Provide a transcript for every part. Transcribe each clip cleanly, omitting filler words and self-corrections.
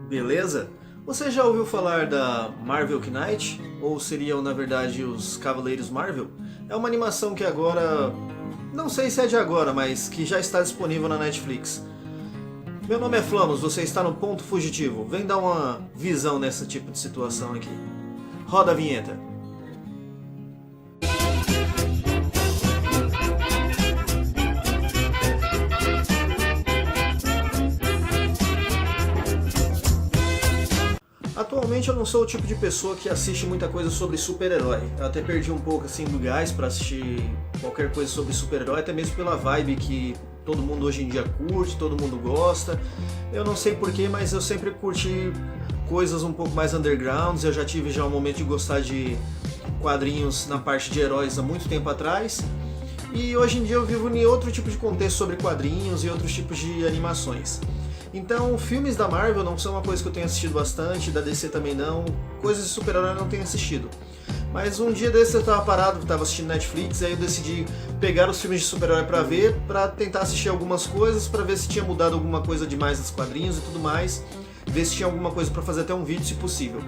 Beleza? Você já ouviu falar da Marvel Knight? Ou seriam, na verdade, os Cavaleiros Marvel? É uma animação que agora... não sei se é de agora, mas que já está disponível na Netflix. Meu nome é Flamos, você está no Ponto Fugitivo. Vem dar uma visão nesse tipo de situação aqui. Roda a vinheta. Atualmente eu não sou o tipo de pessoa que assiste muita coisa sobre super-herói. Eu até perdi um pouco assim do gás para assistir qualquer coisa sobre super-herói, até mesmo pela vibe que todo mundo hoje em dia curte, todo mundo gosta. Eu não sei porquê, mas eu sempre curti coisas um pouco mais undergrounds. Eu já tive um momento de gostar de quadrinhos na parte de heróis há muito tempo atrás. E hoje em dia eu vivo em outro tipo de contexto sobre quadrinhos e outros tipos de animações. Então, filmes da Marvel não são uma coisa que eu tenho assistido bastante, da DC também não, coisas de super-herói eu não tenho assistido. Mas um dia desses eu estava parado, estava assistindo Netflix, aí eu decidi pegar os filmes de super-herói para ver, para tentar assistir algumas coisas, para ver se tinha mudado alguma coisa demais nos quadrinhos e tudo mais, ver se tinha alguma coisa para fazer até um vídeo, se possível.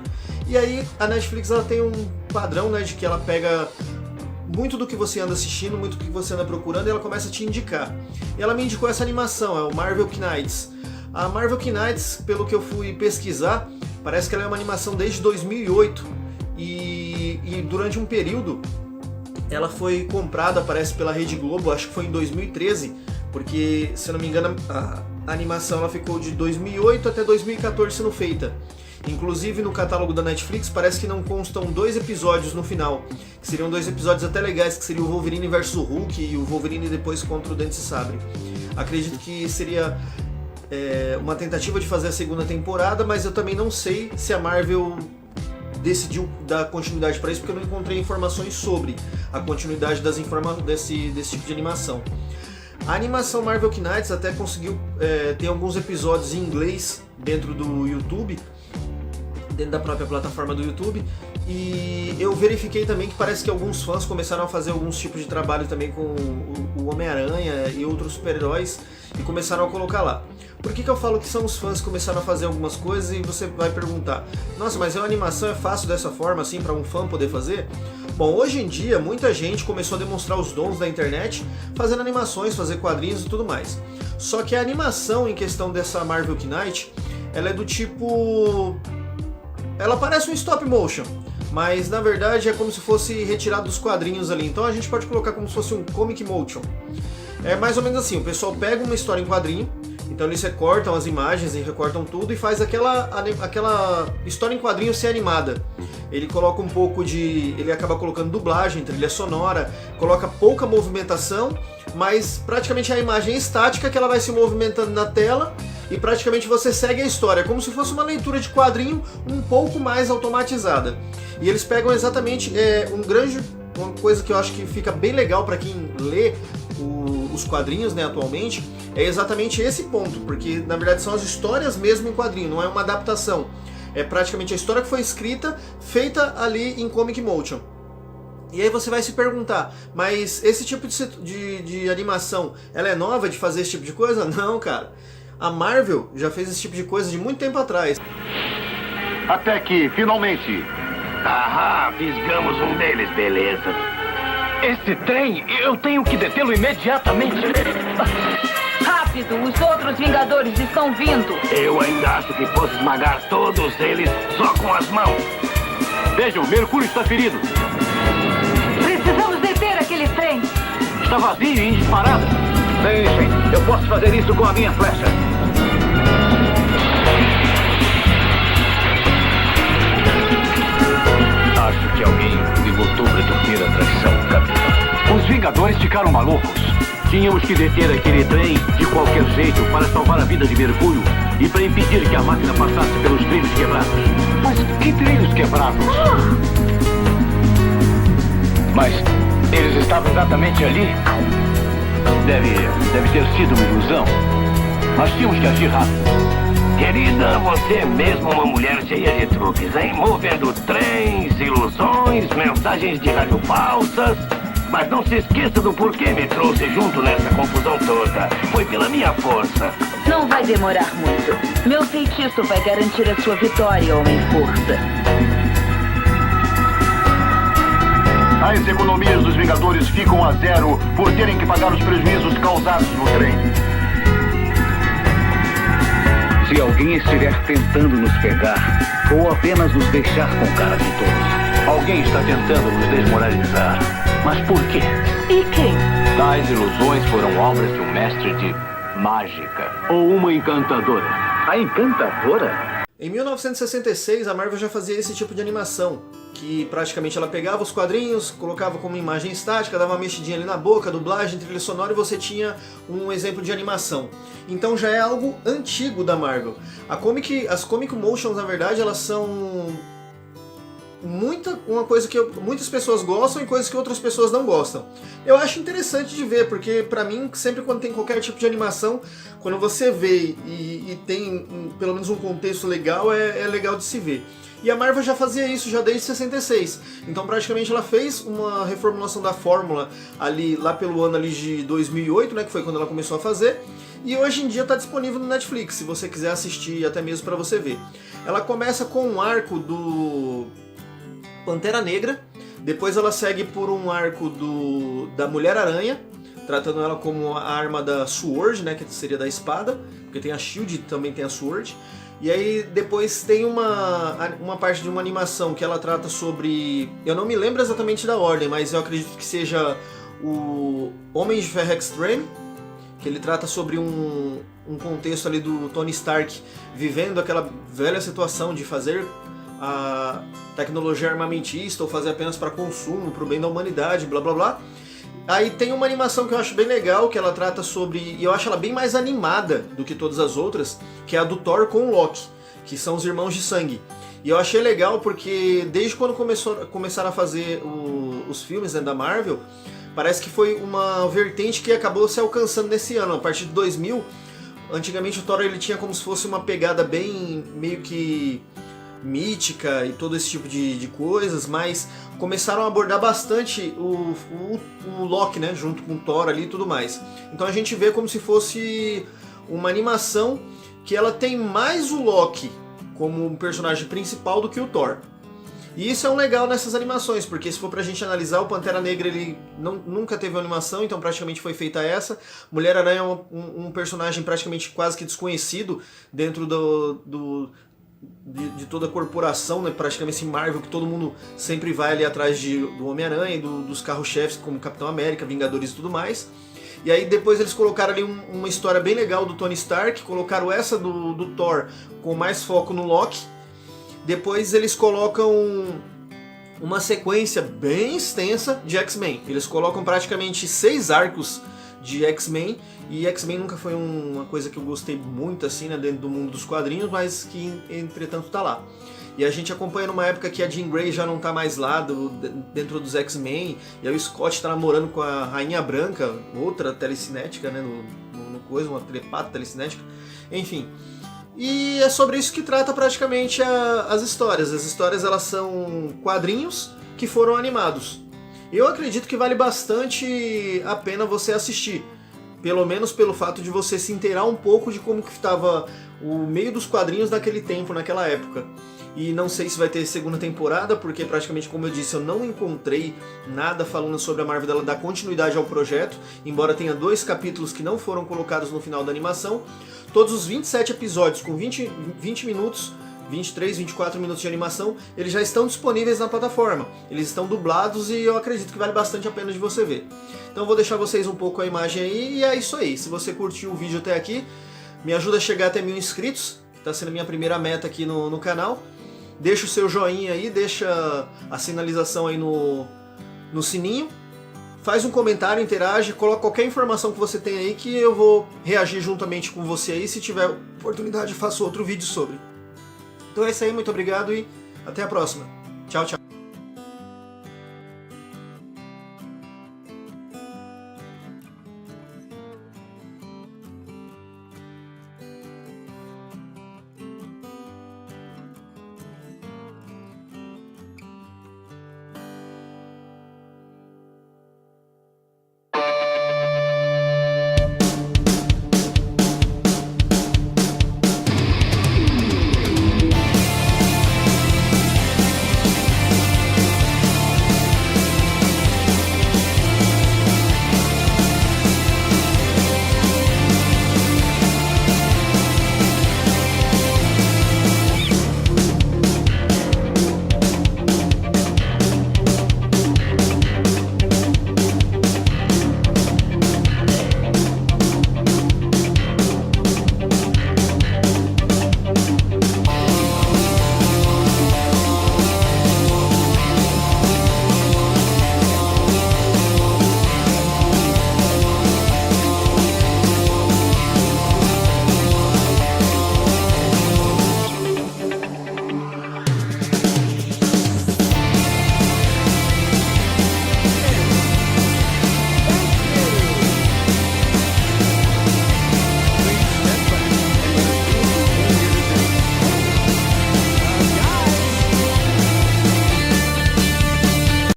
E aí a Netflix ela tem um padrão, né, de que ela pega muito do que você anda assistindo, muito do que você anda procurando, e ela começa a te indicar. E ela me indicou essa animação, é o Marvel Knights. A Marvel Knights, pelo que eu fui pesquisar, parece que ela é uma animação desde 2008 e durante um período ela foi comprada, parece, pela Rede Globo, acho que foi em 2013, porque, se eu não me engano, a animação ela ficou de 2008 até 2014 sendo feita. Inclusive no catálogo da Netflix parece que não constam 2 episódios no final, que seriam 2 episódios até legais, que seria o Wolverine vs Hulk e o Wolverine depois contra o Dente Sabre. Acredito que seria uma tentativa de fazer a segunda temporada, mas eu também não sei se a Marvel decidiu dar continuidade para isso, porque eu não encontrei informações sobre a continuidade desse tipo de animação. A animação Marvel Knights até conseguiu ter alguns episódios em inglês dentro do YouTube, dentro da própria plataforma do YouTube, e eu verifiquei também que parece que alguns fãs começaram a fazer alguns tipos de trabalho também com o Homem-Aranha e outros super-heróis e começaram a colocar lá. Por que eu falo que são os fãs que começaram a fazer algumas coisas e você vai perguntar: nossa, mas a animação é fácil dessa forma assim para um fã poder fazer? Bom, hoje em dia muita gente começou a demonstrar os dons da internet fazendo animações, fazer quadrinhos e tudo mais. Só que a animação em questão dessa Marvel Knight, ela é do tipo... ela parece um stop motion, mas na verdade é como se fosse retirado dos quadrinhos ali. Então a gente pode colocar como se fosse um comic motion. É mais ou menos assim, o pessoal pega uma história em quadrinho, então eles recortam as imagens e recortam tudo e faz aquela história em quadrinho ser animada. Ele coloca um pouco de... ele acaba colocando dublagem, trilha sonora, coloca pouca movimentação, mas praticamente a imagem é estática, que ela vai se movimentando na tela e praticamente você segue a história, como se fosse uma leitura de quadrinho um pouco mais automatizada. E eles pegam exatamente uma coisa que eu acho que fica bem legal para quem lê os quadrinhos, né, atualmente, é exatamente esse ponto, porque na verdade são as histórias mesmo em quadrinho, não é uma adaptação. É praticamente a história que foi escrita, feita ali em comic motion. E aí você vai se perguntar, mas esse tipo de animação, ela é nova de fazer esse tipo de coisa? Não, cara. A Marvel já fez esse tipo de coisa de muito tempo atrás. Até que, finalmente... Ahá, fisgamos um deles, beleza. Esse trem, eu tenho que detê-lo imediatamente. Rápido, os outros Vingadores estão vindo. Eu ainda acho que posso esmagar todos eles só com as mãos. Vejam, Mercúrio está ferido. Precisamos deter aquele trem. Está vazio e indisparado. Deixem, eu posso fazer isso com a minha flecha. Acho que alguém me botou para dormir a traição, capitão. Os Vingadores ficaram malucos. Tínhamos que deter aquele trem de qualquer jeito para salvar a vida de Mercúrio e para impedir que a máquina passasse pelos trilhos quebrados. Mas que trilhos quebrados? Mas eles estavam exatamente ali? Deve ter sido uma ilusão. Nós tínhamos que agir rápido. Querida, você é mesmo uma mulher cheia de truques, hein? Movendo trens, ilusões, mensagens de rádio falsas. Mas não se esqueça do porquê me trouxe junto nessa confusão toda. Foi pela minha força. Não vai demorar muito. Meu feitiço vai garantir a sua vitória, Homem-Força. As economias dos Vingadores ficam a zero por terem que pagar os prejuízos causados no trem. Se alguém estiver tentando nos pegar, ou apenas nos deixar com cara de todos, alguém está tentando nos desmoralizar. Mas por quê? E quem? Tais ilusões foram obras de um mestre de mágica. Ou uma encantadora. A encantadora? Em 1966, a Marvel já fazia esse tipo de animação, que praticamente ela pegava os quadrinhos, colocava como imagem estática, dava uma mexidinha ali na boca, dublagem, trilha sonora, e você tinha um exemplo de animação. Então já é algo antigo da Marvel. As Comic Motions, na verdade, elas são uma coisa que muitas pessoas gostam e coisas que outras pessoas não gostam. Eu acho interessante de ver, porque pra mim, sempre quando tem qualquer tipo de animação, quando você vê e tem pelo menos um contexto legal, é legal de se ver. E a Marvel já fazia isso já desde 66, então praticamente ela fez uma reformulação da fórmula lá pelo ano de 2008, né, que foi quando ela começou a fazer, e hoje em dia está disponível no Netflix, se você quiser assistir até mesmo para você ver. Ela começa com um arco do Pantera Negra, depois ela segue por um arco da Mulher-Aranha, tratando ela como a arma da Sword, né, que seria da espada, porque tem a Shield e também tem a Sword. E aí depois tem uma parte de uma animação que ela trata sobre... Eu não me lembro exatamente da ordem, mas eu acredito que seja o Homem de Ferro Extreme, que ele trata sobre um contexto ali do Tony Stark vivendo aquela velha situação de fazer a tecnologia armamentista ou fazer apenas para consumo, para o bem da humanidade, blá blá blá. Aí tem uma animação que eu acho bem legal, que ela trata sobre... E eu acho ela bem mais animada do que todas as outras, que é a do Thor com o Loki, que são os irmãos de sangue. E eu achei legal porque desde quando começaram a fazer os filmes, né, da Marvel, parece que foi uma vertente que acabou se alcançando nesse ano. A partir de 2000, antigamente o Thor ele tinha como se fosse uma pegada bem meio que mítica e todo esse tipo de coisas, mas começaram a abordar bastante o Loki, né, junto com o Thor ali e tudo mais. Então a gente vê como se fosse uma animação que ela tem mais o Loki como um personagem principal do que o Thor. E isso é um legal nessas animações, porque se for pra gente analisar, o Pantera Negra ele nunca teve uma animação, então praticamente foi feita essa. Mulher-Aranha é um personagem praticamente quase que desconhecido dentro de toda a corporação, né, praticamente esse Marvel, que todo mundo sempre vai ali atrás do Homem-Aranha e dos carros-chefes como Capitão América, Vingadores e tudo mais. E aí depois eles colocaram ali uma história bem legal do Tony Stark, colocaram essa do Thor com mais foco no Loki. Depois eles colocam uma sequência bem extensa de X-Men. Eles colocam praticamente 6 arcos de X-Men, e X-Men nunca foi uma coisa que eu gostei muito assim, né, dentro do mundo dos quadrinhos, mas que entretanto tá lá. E a gente acompanha numa época que a Jean Grey já não tá mais lá dentro dos X-Men, e aí o Scott tá namorando com a Rainha Branca, outra telecinética, né, uma telepata telecinética, enfim. E é sobre isso que trata praticamente as histórias. As histórias elas são quadrinhos que foram animados. Eu acredito que vale bastante a pena você assistir, pelo menos pelo fato de você se inteirar um pouco de como que estava o meio dos quadrinhos naquele tempo, naquela época. E não sei se vai ter segunda temporada, porque praticamente, como eu disse, eu não encontrei nada falando sobre a Marvel dela dar continuidade ao projeto, embora tenha 2 capítulos que não foram colocados no final da animação. Todos os 27 episódios com 20 minutos, 23, 24 minutos de animação, eles já estão disponíveis na plataforma. Eles estão dublados e eu acredito que vale bastante a pena de você ver. Então eu vou deixar vocês um pouco a imagem aí, e é isso aí. Se você curtiu o vídeo até aqui, me ajuda a chegar até 1000 inscritos, que está sendo a minha primeira meta aqui no canal. Deixa o seu joinha aí, deixa a sinalização aí no sininho. Faz um comentário, interage, coloca qualquer informação que você tem aí que eu vou reagir juntamente com você aí. Se tiver oportunidade, faço outro vídeo sobre. Então é isso aí, muito obrigado e até a próxima. Tchau, tchau.